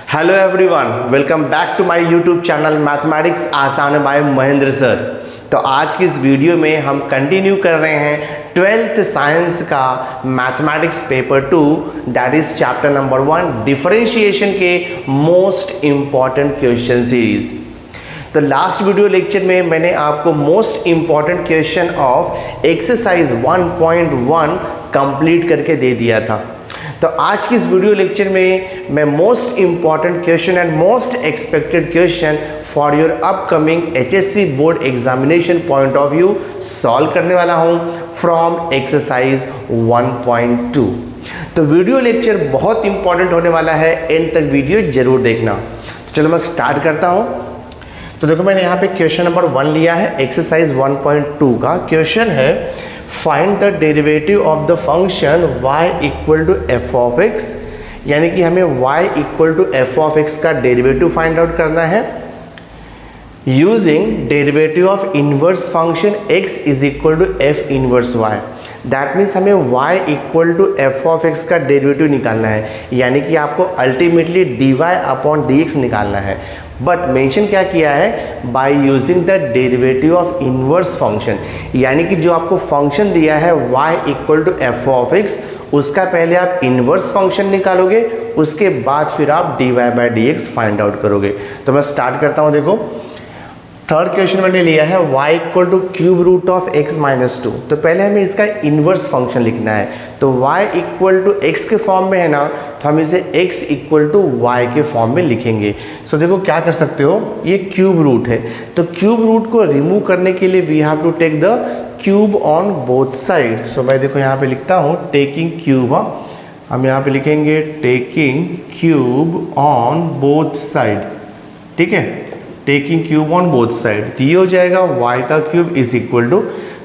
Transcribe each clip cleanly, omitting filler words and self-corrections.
Hello everyone, welcome back to my YouTube channel mathematics आसान by Mahendra sir. तो आज की इस वीडियो में हम कंटिन्यू कर रहे हैं 12th साइंस का mathematics paper 2 that is chapter number 1 differentiation के मोस्ट इम्पॉर्टेंट क्वेश्चन सीरीज। तो लास्ट वीडियो लेक्चर में मैंने आपको most important question of exercise 1.1 complete करके दे दिया था। तो आज की इस वीडियो लेक्चर में मैं most important question and most expected question for your upcoming HSC board examination point of view solve करने वाला हूं फ्रॉम एक्सरसाइज 1.2। तो वीडियो लेक्चर बहुत इंपॉर्टेंट होने वाला है, एंड तक वीडियो जरूर देखना। तो चलो मैं स्टार्ट करता हूं। तो देखो मैंने यहाँ पे क्वेश्चन नंबर 1 लिया है, एक्सरसाइज 1.2 का क्वेश्चन है find the derivative of the function y equal to f of x, यानी कि हमें y equal to f of x का डेरिवेटिव फाइंड आउट करना है using derivative of inverse function x is equal to f inverse y। That means हमें y equal to f of x का derivative निकालना है, यानी कि आपको अल्टीमेटली dy अपॉन dx निकालना है। बट मेंशन क्या किया है, by using the derivative of inverse function, यानी कि जो आपको फंक्शन दिया है y equal to f of x, उसका पहले आप इनवर्स फंक्शन निकालोगे, उसके बाद फिर आप dy by d x find out करोगे। तो मैं स्टार्ट करता हूँ। देखो थर्ड क्वेश्चन मैंने लिया है y equal to cube root of x minus 2। तो पहले हमें इसका इनवर्स फंक्शन लिखना है। तो y इक्वल टू x के फॉर्म में है ना, तो हम इसे x इक्वल टू y के फॉर्म में लिखेंगे। सो देखो क्या कर सकते हो, ये क्यूब रूट है, तो क्यूब रूट को रिमूव करने के लिए we have to take the cube on both side. So मैं देखो यहाँ पे लिखता हूँ टेकिंग क्यूब, हम यहाँ पे लिखेंगे taking cube on both side, ठीक है, taking cube on both side. तो ये हो जाएगा y का cube is equal to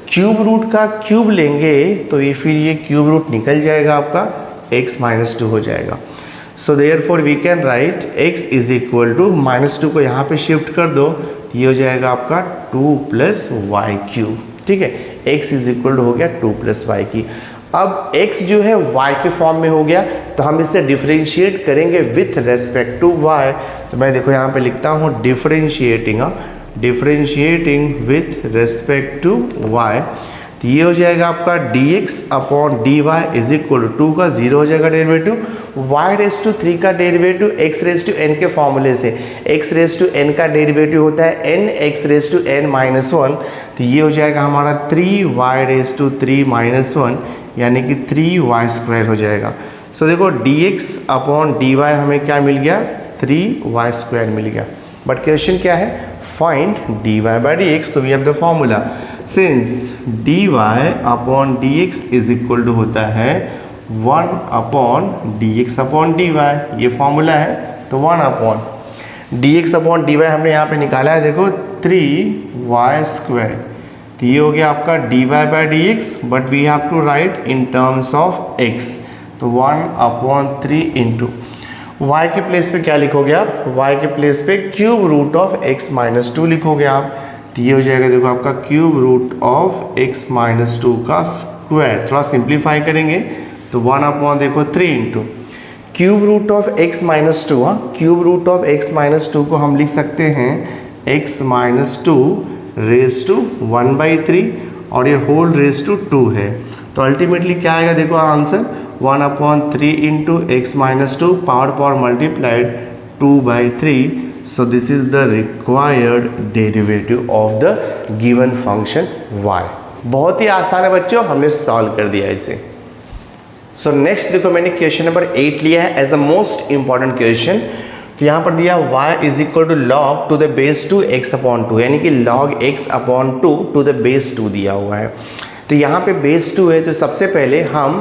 cube root का क्यूब लेंगे तो ये फिर ये क्यूब रूट निकल जाएगा, आपका x माइनस 2 हो जाएगा। So therefore we can write x is equal to minus 2 को यहाँ पे शिफ्ट कर दो, तो ये हो जाएगा आपका 2 प्लस वाई क्यूब, ठीक है। x इज इक्वल टू हो गया 2 प्लस वाई की। अब x जो है y के फॉर्म में हो गया, तो हम इसे डिफरेंशिएट करेंगे विथ रेस्पेक्ट टू y। तो मैं देखो यहाँ पे लिखता हूँ differentiating with respect to y। तो ये हो जाएगा आपका dx upon dy is equal to 2 का 0 हो जाएगा डेरिवेटिव, y रेस टू 3 का derivative x raise to n के फॉर्मूले से, x रेस टू n का डेरिवेटिव होता है n x raise to n minus 1। तो ये हो जाएगा हमारा 3y रेस टू 3 माइनस 1, यानी कि 3y स्क्वायर हो जाएगा। सो देखो dx अपॉन dy हमें क्या मिल गया, 3y स्क्वायर मिल गया। बट क्वेश्चन क्या है, find dy by d x. तो we have the formula since dy upon dx is equal to होता है 1 अपॉन dx अपॉन dy, ये फॉर्मूला है। तो 1 अपॉन dx अपॉन dy हमने यहाँ पे निकाला है, देखो 3y स्क्वायर। तो ये हो गया आपका dy by d x, but we have to write in terms of x। तो 1 अपॉन 3 इंटू y के प्लेस पे क्या लिखोगे आप, y के प्लेस पे cube root of x minus 2 लिखोगे आप। तो ये हो जाएगा देखो आपका cube root of x minus 2 का स्क्वायर। थोड़ा सिंप्लीफाई करेंगे तो 1 अपॉन देखो 3 into cube root of x minus 2, cube root of x minus 2 को हम लिख सकते हैं x माइनस 2 रेज टू 1/3 और ये होल रेज टू 2 है। तो अल्टीमेटली क्या आएगा, देखो answer 1 upon 3 into x minus 2 power multiplied 2/3। So this is the required derivative of the given function y। बहुत ही आसान है बच्चों, हमने सॉल्व कर दिया इसे। सो नेक्स्ट देखो मैंने क्वेश्चन नंबर 8 लिया है as a most important question. तो यहाँ पर दिया y is equal to log to the base 2 x upon 2, यानी कि log x upon 2 to the base 2 दिया हुआ है। तो यहाँ पे बेस 2 है, तो सबसे पहले हम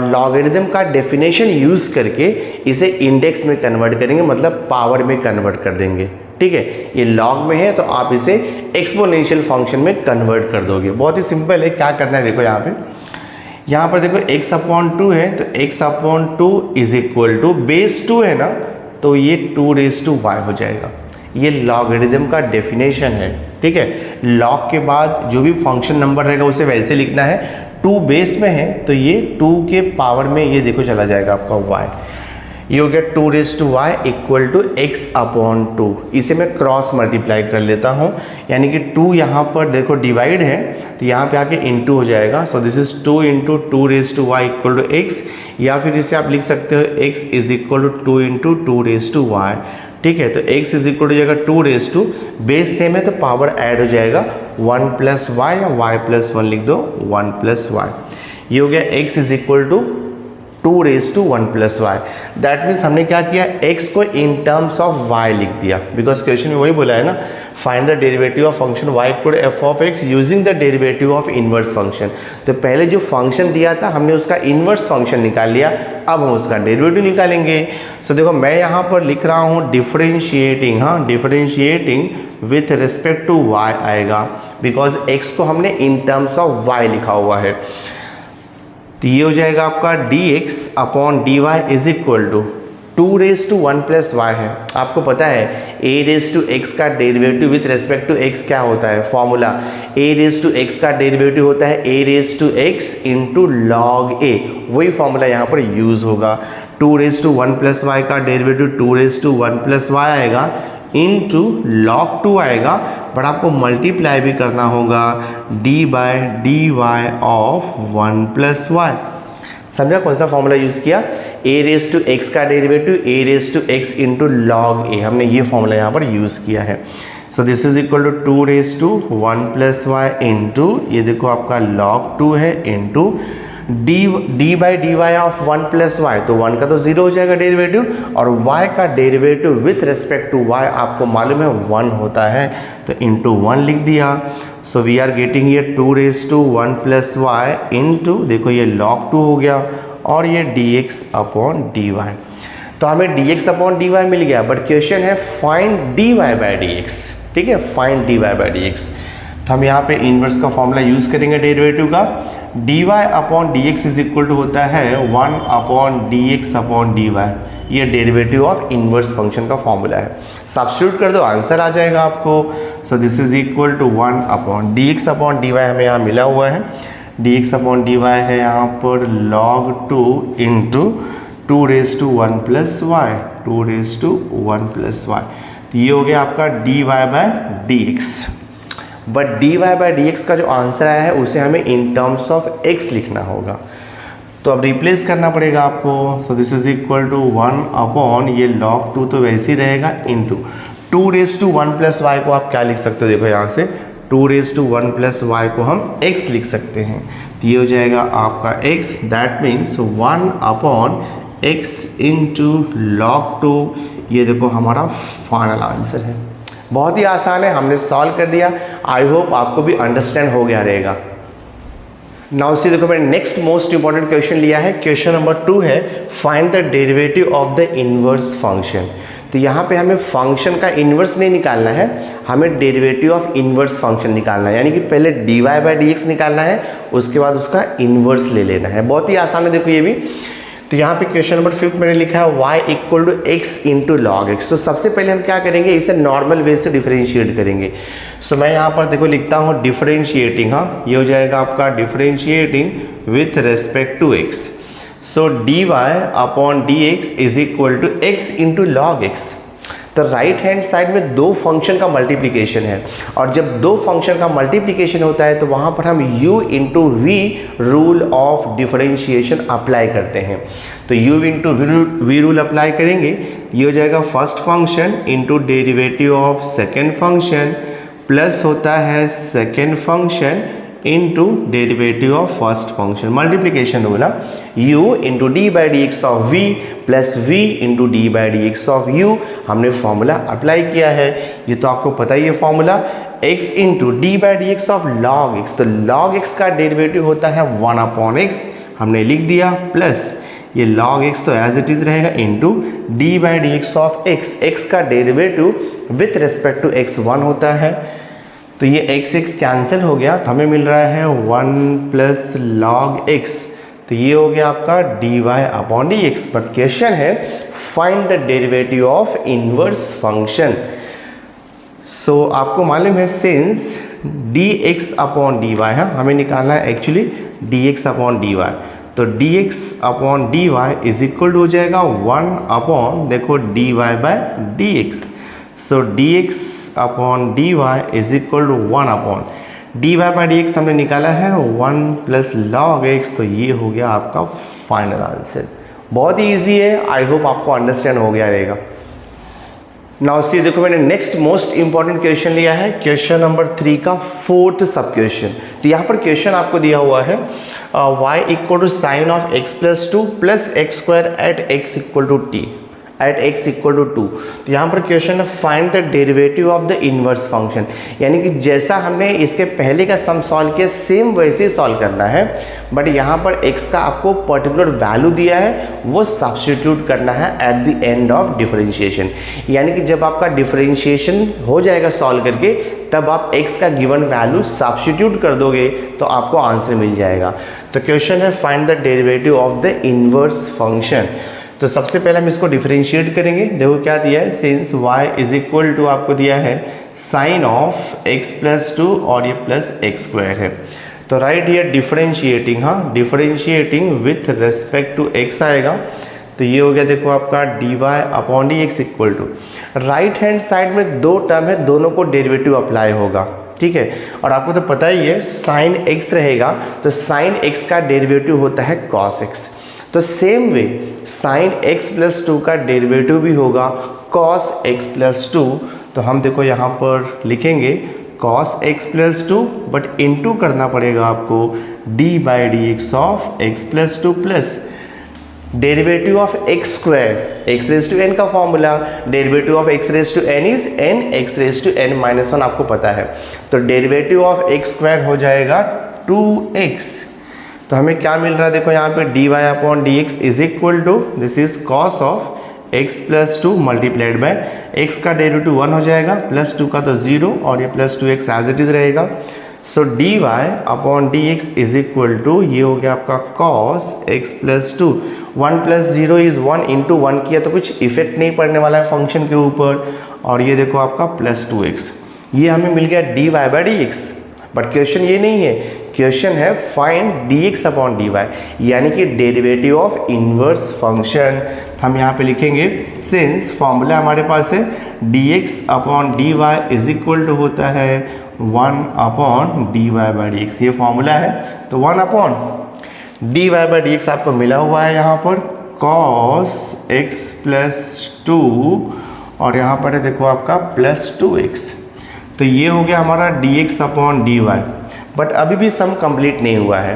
लॉगरिदम का डेफिनेशन यूज़ करके इसे इंडेक्स में कन्वर्ट करेंगे, मतलब पावर में कन्वर्ट कर देंगे, ठीक है। ये लॉग में है तो आप इसे एक्सपोनेंशियल फंक्शन में कन्वर्ट कर दोगे। बहुत ही सिंपल है, क्या करना है देखो यहाँ पर देखो x अपॉन 2 है, तो x upon 2 is equal to base 2 है ना, तो ये 2 रेज टू y हो जाएगा। ये लॉगरिदम का डेफिनेशन है, ठीक है। लॉग के बाद जो भी फंक्शन नंबर रहेगा उसे वैसे लिखना है। 2 बेस में है तो ये 2 के पावर में ये देखो चला जाएगा आपका y। ये हो गया 2 raise to y equal to x upon 2। इसे मैं क्रॉस मल्टीप्लाई कर लेता हूँ, यानी कि 2 यहाँ पर देखो डिवाइड है तो यहाँ पे आके इनटू हो जाएगा। So this is 2 into 2 raise to y equal to x, या फिर इसे आप लिख सकते हो x is equal to 2 into 2 raise to y. ठीक है, तो x इज इक्वल टू जाएगा 2 रेज टू, बेस सेम है तो पावर ऐड हो जाएगा 1 प्लस वाई, या y प्लस 1 लिख दो 1 प्लस वाई। ये हो गया x is equal to 2 raise to 1 plus y. That means हमने क्या किया, x को इन टर्म्स ऑफ y लिख दिया, बिकॉज क्वेश्चन में वही बोला है ना, find the derivative of function y equal to f of x using the derivative of inverse function. तो पहले जो फंक्शन दिया था हमने उसका इनवर्स फंक्शन निकाल लिया, अब हम उसका डेरिवेटिव निकालेंगे। सो देखो मैं यहाँ पर लिख रहा हूँ डिफरेंशिएटिंग, हाँ differentiating with respect to y आएगा, बिकॉज x को हमने इन टर्म्स ऑफ y लिखा हुआ है। तो ये हो जाएगा आपका dx upon dy is equal to 2 raise to 1 plus y है। आपको पता है a रेज टू x का derivative with respect to x क्या होता है, formula a raise to x का डेरिवेटिव होता है a raise to x into log a, वही फॉर्मूला यहाँ पर यूज होगा। 2 रेज टू 1 प्लस वाई का derivative 2 raise to 1 plus y आएगा इंटू लॉग 2 आएगा, बट आपको मल्टीप्लाई भी करना होगा d by d y of 1 plus y. समझा कौन सा फॉर्मूला यूज किया, a रेज टू x का derivative a raise to x into log a, हमने ये फॉर्मूला यहाँ पर यूज किया है। So this is equal to 2 raise to 1 plus y into ये देखो आपका लॉग 2 है into d by d y of 1 plus y, तो 1 का तो 0 हो जाएगा डेरिवेटिव, और y का derivative with respect to y आपको मालूम है 1 होता है, तो इंटू 1 लिख दिया। सो वी आर गेटिंग ये 2 raise to 1 plus y into देखो ये log 2 हो गया, और ये dx अपॉन dy। तो हमें dx अपॉन dy मिल गया, बट क्वेश्चन है फाइंड dy बाई dx। ठीक है, फाइंड dy बाई dx। तो हम यहाँ पे इनवर्स का फॉर्मूला यूज करेंगे डेरिवेटिव का, dy upon dx is equal to होता है 1 अपॉन dx अपॉन dy। ये डेरिवेटिव ऑफ इनवर्स फंक्शन का फॉर्मूला है, सब्स्टिट्यूट कर दो आंसर आ जाएगा आपको। So this is equal to 1 upon dx upon dy हमें यहाँ मिला हुआ है, dx अपॉन dy है यहाँ पर log 2 into 2 raise to 1 plus y, 2 raise to 1 plus y. तो ये हो गया आपका dy by dx, but dy by dx का जो आंसर आया है उसे हमें इन टर्म्स ऑफ x लिखना होगा, तो अब रिप्लेस करना पड़ेगा आपको। So this is equal to 1 upon ये log 2 तो वैसे ही रहेगा into 2 raise to 1 plus y को आप क्या लिख सकते हो, देखो यहाँ से 2 रेज टू 1 प्लस वाई को हम x लिख सकते हैं, तो ये हो जाएगा आपका x, that means 1 upon x into log 2। ये देखो हमारा फाइनल आंसर है, बहुत ही आसान है, हमने सॉल्व कर दिया। आई होप आपको भी अंडरस्टैंड हो गया रहेगा। नाउ सी देखो मैंने नेक्स्ट मोस्ट इंपॉर्टेंट क्वेश्चन लिया है, क्वेश्चन नंबर 2 है find the derivative of the inverse function. तो यहाँ पे हमें फंक्शन का इनवर्स नहीं निकालना है, हमें डेरिवेटिव ऑफ इनवर्स फंक्शन निकालना है, यानी कि पहले dy बाई dx निकालना है, उसके बाद उसका इनवर्स ले लेना है। बहुत ही आसान है देखो ये भी। तो यहाँ पे क्वेश्चन नंबर 5 मैंने लिखा है y equal to x into log x. तो सबसे पहले हम क्या करेंगे, इसे नॉर्मल वे से डिफरेंशिएट करेंगे। सो मैं यहाँ पर देखो लिखता हूँ डिफरेंशिएटिंग, हाँ ये हो जाएगा आपका differentiating with respect to x। So dy upon dx is equal to x into log x. तो राइट हैंड साइड में दो फंक्शन का मल्टीप्लिकेशन है, और जब दो फंक्शन का मल्टीप्लिकेशन होता है तो वहाँ पर हम u into v rule of differentiation apply करते हैं। तो u into v rule apply करेंगे, ये हो जाएगा first function into derivative of second function plus होता है second function into derivative of first function, multiplication rule. u into d by d x of v plus v into d by d x of u, हमने formula apply किया है, ये तो आपको पता ही है formula. x into d by d x of log x, तो लॉग x का डेरिवेटिव होता है 1 अपॉन x, हमने लिख दिया, प्लस ये log x तो एज इट इज रहेगा into d by d x of x, x का derivative with respect to x 1 होता है, तो ये x कैंसिल हो गया, तो हमें मिल रहा है 1 प्लस लॉग x। तो ये हो गया आपका dy upon d x. But question है find the derivative of inverse function. So आपको मालूम है सिंस dx अपॉन dy है, हमें निकालना है एक्चुअली dx अपॉन dy। तो dx upon dy is equal to हो जाएगा 1 अपॉन देखो dy by dx। So dx upon dy is equal to 1 upon dy by dx हमने निकाला है 1 प्लस log x। तो ये हो गया आपका फाइनल आंसर। बहुत ही ईजी है, आई होप आपको अंडरस्टैंड हो गया रहेगा। नाउ सी देखो मैंने नेक्स्ट मोस्ट इंपॉर्टेंट क्वेश्चन लिया है, क्वेश्चन नंबर 3 का 4th सब क्वेश्चन। तो यहाँ पर क्वेश्चन आपको दिया हुआ है y equal to sine of x plus 2 plus x square at x equal to t at x equal to 2। तो यहाँ पर क्वेश्चन है find the derivative of the inverse function, यानी कि जैसा हमने इसके पहले का सम सॉल्व किया सेम वैसे ही सॉल्व करना है, बट यहाँ पर x का आपको पर्टिकुलर वैल्यू दिया है वो सब्स्टिट्यूट करना है at the end of differentiation. यानी कि जब आपका डिफरेंशिएशन हो जाएगा सॉल्व करके, तब आप x का गिवन वैल्यू सब्स्टिट्यूट कर दोगे तो आपको आंसर मिल जाएगा। तो क्वेश्चन है find the derivative of the inverse function. तो सबसे पहले हम इसको डिफरेंशिएट करेंगे। देखो क्या दिया है, since y is equal to आपको दिया है साइन ऑफ x प्लस 2 और ये प्लस एक्स स्क्वायर है। तो राइट हियर डिफरेंशिएटिंग, हाँ differentiating with respect to x आएगा। तो ये हो गया देखो आपका dy upon dx equal to, right hand side में दो टर्म है, दोनों को डेरिवेटिव अप्लाई होगा, ठीक है। और आपको तो पता ही है साइन x रहेगा तो साइन x का डेरिवेटिव होता है cos x। तो same way sine x plus 2 का डेरिवेटिव भी होगा cos x प्लस 2। तो हम देखो यहाँ पर लिखेंगे cos x plus 2, but into करना पड़ेगा आपको d by d x of x plus 2 plus derivative of x square, x raise to n का formula, derivative of x raise to n is n, x raise to n minus 1 आपको पता है। तो derivative of x square हो जाएगा 2x। तो हमें क्या मिल रहा है देखो यहाँ पे dy upon d x is equal to this is cos of x plus 2 multiplied by x का डेरिवेटिव 1 हो जाएगा, प्लस 2 का तो 0 और ये plus 2x as it is रहेगा। So dy upon d x is equal to ये हो गया आपका cos x plus 2, 1 plus 0 is 1 into 1 किया तो कुछ इफेक्ट नहीं पड़ने वाला है फंक्शन के ऊपर। और ये देखो आपका प्लस 2x, ये हमें मिल गया dy by d x. But question ये नहीं है, क्वेश्चन है फाइंड dx अपॉन dy, यानी कि डेरिवेटिव ऑफ इनवर्स फंक्शन। हम यहाँ पे लिखेंगे सिंस फॉर्मूला हमारे पास है dx upon dy is equal to होता है 1 upon dy by d x, ये फॉर्मूला है। तो 1 upon dy by d x आपको मिला हुआ है यहाँ पर cos x प्लस 2 और यहाँ पर है देखो आपका प्लस 2x। तो ये हो गया हमारा dx अपॉन dy, बट अभी भी सम कंप्लीट नहीं हुआ है।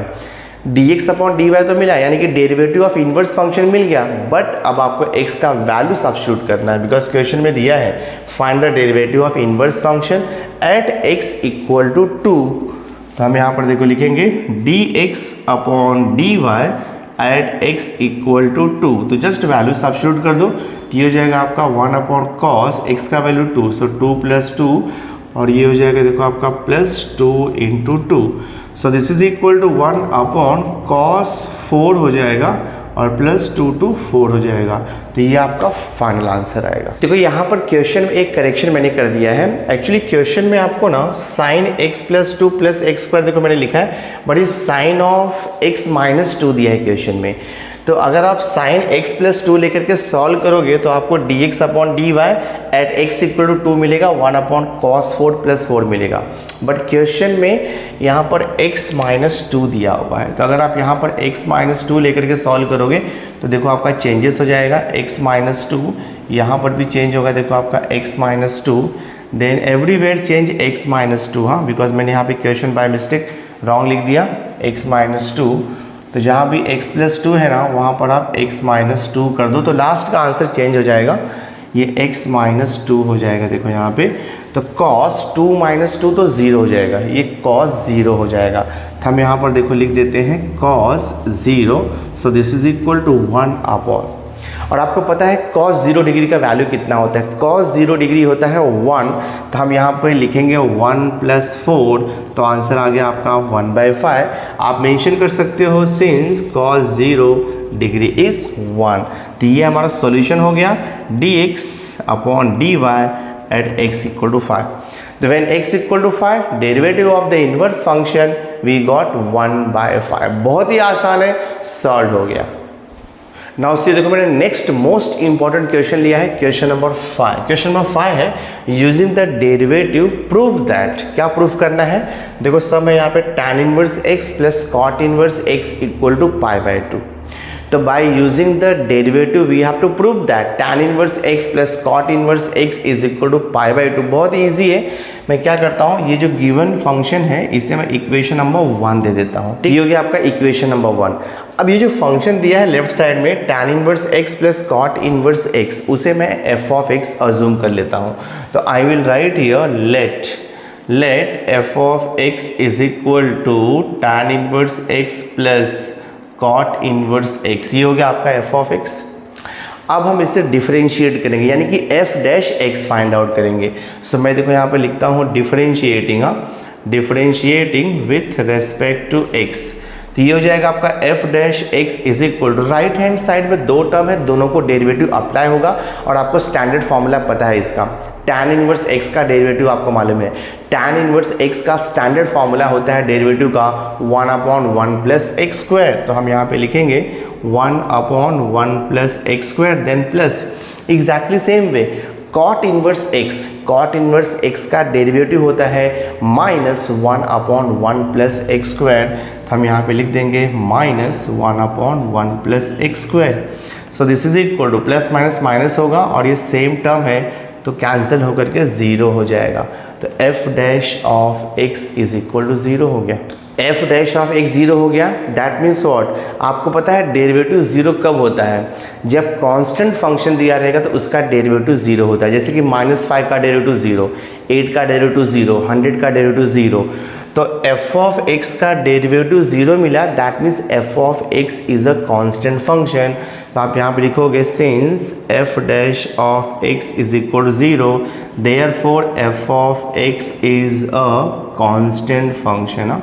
dx अपॉन dy तो मिला, यानी कि डेरिवेटिव ऑफ इनवर्स फंक्शन मिल गया, बट अब आपको x का वैल्यू सब्स्टिट्यूट करना है, बिकॉज क्वेश्चन में दिया है find the derivative of inverse function at x equal to 2। तो हम यहाँ पर देखो लिखेंगे dx upon dy at x equal to 2। तो जस्ट वैल्यू सब्स्टिट्यूट कर दो, तो ये हो जाएगा आपका 1 अपॉन कॉस x का वैल्यू 2, सो 2 प्लस 2 और ये हो जाएगा देखो आपका plus 2 into 2। So this is equal to 1 upon cos 4 हो जाएगा और प्लस 2 टू 4 हो जाएगा। तो ये आपका फाइनल आंसर आएगा। देखो यहाँ पर क्वेश्चन में एक करेक्शन मैंने कर दिया है। एक्चुअली क्वेश्चन में आपको ना sine x plus 2 plus x square देखो मैंने लिखा है, बट ये साइन ऑफ x माइनस 2 दिया है क्वेश्चन में। तो अगर आप साइन x प्लस 2 लेकर के सॉल्व करोगे तो आपको dx upon dy at x equal to 2 मिलेगा, 1 अपॉन कॉस 4 प्लस 4 मिलेगा। बट क्वेश्चन में यहाँ पर x माइनस 2 दिया हुआ है, तो अगर आप यहाँ पर x माइनस 2 लेकर के सॉल्व करोगे तो देखो आपका चेंजेस हो जाएगा, x माइनस 2 यहाँ पर भी चेंज होगा, देखो आपका x minus 2, then everywhere change x minus 2, हाँ बिकॉज मैंने यहाँ पे क्वेश्चन बाय मिस्टेक रॉन्ग लिख दिया, x माइनस 2। तो जहाँ भी x प्लस 2 है ना वहाँ पर आप x माइनस 2 कर दो, तो लास्ट का आंसर चेंज हो जाएगा, ये x माइनस 2 हो जाएगा देखो यहाँ पे। तो cos 2 माइनस 2 तो 0 हो जाएगा, ये cos 0 हो जाएगा। तो हम यहाँ पर देखो लिख देते हैं cos 0, so this is equal to 1 upon, और आपको पता है cos 0 डिग्री का वैल्यू कितना होता है, cos 0 डिग्री होता है 1। तो हम यहाँ पर लिखेंगे 1 प्लस 4, तो आंसर आ गया आपका 1/5। आप मेंशन कर सकते हो सिंस cos 0 डिग्री इज 1। तो ये हमारा सॉल्यूशन हो गया dx upon dy at x equal to 5। तो when x equal to 5 derivative of the inverse function we got 1/5। बहुत ही आसान है, सॉल्व हो गया। नाउ सी देखो मैंने नेक्स्ट मोस्ट इंपॉर्टेंट क्वेश्चन लिया है, क्वेश्चन नंबर 5। क्वेश्चन नंबर 5 है using the derivative prove that. क्या प्रूफ करना है? देखो सब है यहाँ पे tan inverse x plus cot inverse x equal to π/2। तो by using the derivative we have to prove that tan inverse x plus cot inverse x is equal to π/2। बहुत ईजी है। मैं क्या करता हूँ, ये जो गिवन फंक्शन है इसे मैं इक्वेशन नंबर 1 दे देता हूँ। ठीक, ये हो गया आपका इक्वेशन नंबर 1। अब ये जो फंक्शन दिया है लेफ्ट साइड में tan inverse x plus cot inverse x, उसे मैं f ऑफ x अज्यूम कर लेता हूँ। तो I will write here let f of x is equal to tan inverse x plus cot inverse x। ये हो गया आपका f ऑफ x। अब हम इसे डिफरेंशिएट करेंगे, यानी कि f dash x find out करेंगे। सो मैं देखो यहाँ पे लिखता हूँ differentiating with respect to x। तो ये हो जाएगा आपका f dash x is equal to, right hand side में दो टर्म है, दोनों को डेरिवेटिव अप्लाई होगा और आपको स्टैंडर्ड फॉर्मूला पता है इसका। tan इनवर्स x का डेरिवेटिव आपको मालूम है, tan इनवर्स x का स्टैंडर्ड फॉर्मूला होता है डेरिवेटिव का 1/1 प्लस एक्स स्क्वायर। तो हम यहाँ पे लिखेंगे 1/1 plus x square, then plus exactly same way cot inverse x का डेरिवेटिव होता है -1/1 प्लस एक्स स्क्वायर। तो हम यहाँ पे लिख देंगे -1/1 plus x square. So this is equal two plus minus minus होगा और ये सेम टर्म है तो कैंसिल होकर के 0 हो जाएगा। तो f dash of x is equal to 0 हो गया। f डैश ऑफ x 0 हो गया, दैट मीन्स व्हाट? आपको पता है डेरिवेटिव 0 कब होता है? जब कांस्टेंट फंक्शन दिया रहेगा तो उसका डेरिवेटिव 0 होता है। जैसे कि -5 का डेरिवेटिव 0, 8 का डेरिवेटिव 0, 100 का डेरिवेटिव 0। तो f ऑफ x का डेरिवेटिव 0 मिला, that means f of x is a constant function. तो आप यहाँ पे लिखोगे since f dash of x is equal to 0, therefore f of x is a constant function.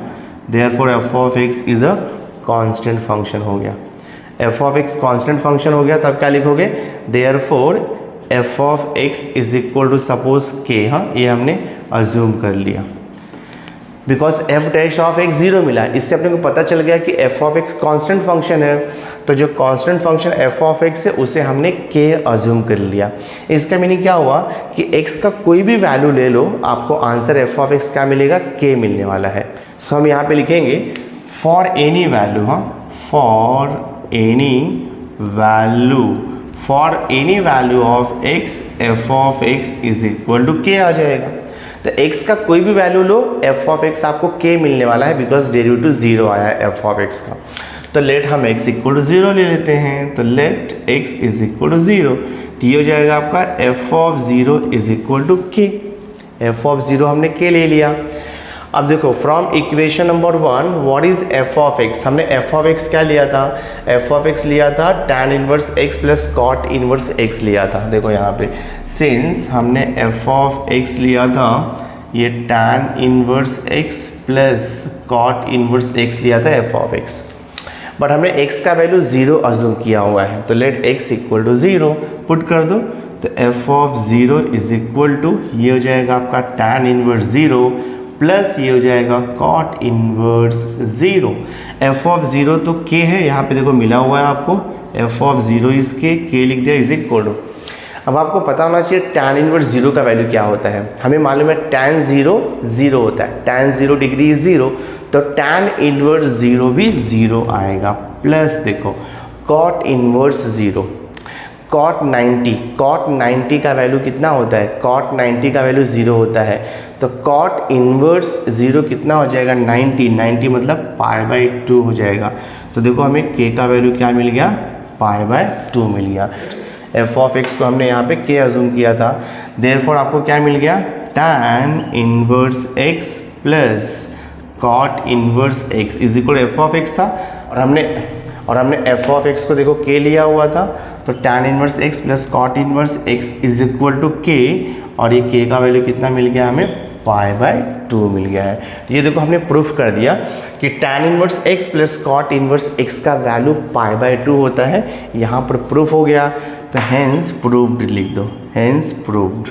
Therefore f of x is a constant function हो गया। f of x constant function हो गया, तब क्या लिखोगे? Therefore f of x is equal to suppose k। हाँ, ये हमने अज्यूम कर लिया because f dash of x 0 मिला। इससे अपने को पता चल गया कि f of x constant function है, तो जो constant function f of x है उसे हमने k अज्यूम कर लिया। इसका मीनिंग क्या हुआ कि x का कोई भी वैल्यू ले लो, आपको आंसर f ऑफ x क्या मिलेगा? k मिलने वाला है। सो हम यहाँ पे लिखेंगे फॉर एनी वैल्यू, हाँ, for any value of x f of x is equal to k आ जाएगा। तो x का कोई भी वैल्यू लो, f ऑफ x आपको k मिलने वाला है बिकॉज डेरिवेटिव 0 आया है f ऑफ x का। तो लेट हम x इक्वल टू 0 ले लेते हैं। तो let x is equal to 0, तो ये हो जाएगा आपका f of 0 is equal to k। f of 0 हमने k ले लिया। अब देखो from equation number 1 what is f of x? हमने f ऑफ x क्या लिया था? f ऑफ x लिया था tan inverse x plus cot inverse x लिया था। देखो यहाँ पे सिंस हमने f ऑफ x लिया था, ये tan inverse x plus cot inverse x लिया था f ऑफ x, बट हमने x का वैल्यू 0 अज्यूम किया हुआ है। तो let x equal to 0 put कर दो। तो f of 0 is equal to, ये हो जाएगा आपका tan इनवर्स 0 प्लस ये हो जाएगा कॉट इनवर्स 0। f ऑफ 0 तो k है, यहाँ पे देखो मिला हुआ है आपको, f ऑफ 0 इज k लिख दिया इज इक्वल टू। अब आपको पता होना चाहिए tan इनवर्स 0 का वैल्यू क्या होता है। हमें मालूम है tan 0 0 होता है, tan 0 डिग्री इज 0, तो tan इनवर्स 0 भी 0 आएगा। प्लस देखो कॉट इनवर्स 0, कॉट 90 का वैल्यू कितना होता है? कॉट 90 का वैल्यू 0 होता है, तो कॉट इनवर्स 0 कितना हो जाएगा? 90 मतलब π/2 हो जाएगा। तो देखो हमें k का वैल्यू क्या मिल गया? π/2 मिल गया। f ऑफ x को हमने यहाँ पे k अज्यूम किया था, देयरफॉर आपको क्या मिल गया? tan inverse x plus cot inverse x is equal f of x था, और हमने f ऑफ x को देखो k लिया हुआ था, तो tan inverse x plus cot inverse x is equal to k, और ये k का वैल्यू कितना मिल गया हमें? π/2 मिल गया है। ये देखो हमने प्रूफ कर दिया कि tan inverse x plus cot inverse x का वैल्यू π/2 होता है। यहाँ पर प्रूफ हो गया, तो हेंस प्रूव्ड लिख दो, hence proved.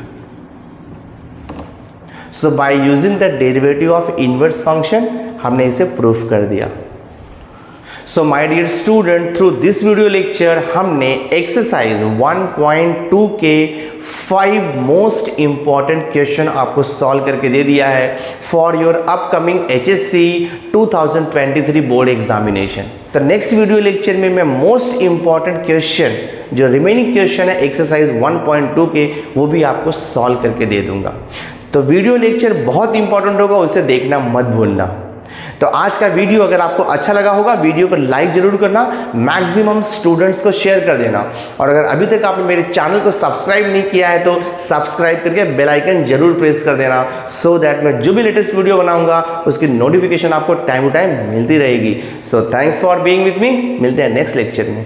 So by using the derivative of inverse function हमने इसे प्रूफ कर दिया। So my dear student, through this video lecture हमने एक्सरसाइज 1.2 के 5 मोस्ट इंपॉर्टेंट क्वेश्चन आपको सॉल्व करके दे दिया है for your upcoming HSC 2023 board examination. तो नेक्स्ट वीडियो लेक्चर में मैं मोस्ट इंपॉर्टेंट क्वेश्चन जो रिमेनिंग क्वेश्चन है एक्सरसाइज 1.2 के वो भी आपको सॉल्व करके दे दूंगा। तो वीडियो लेक्चर बहुत इंपॉर्टेंट होगा, उसे देखना मत भूलना। तो आज का वीडियो अगर आपको अच्छा लगा होगा, वीडियो को लाइक जरूर करना, मैक्सिमम स्टूडेंट्स को शेयर कर देना, और अगर अभी तक आपने मेरे चैनल को सब्सक्राइब नहीं किया है तो सब्सक्राइब करके बेल आइकन जरूर प्रेस कर देना, सो दैट मैं जो भी लेटेस्ट वीडियो बनाऊंगा उसकी नोटिफिकेशन आपको टाइम टू टाइम मिलती रहेगी। So thanks for being with me, मिलते हैं नेक्स्ट लेक्चर में।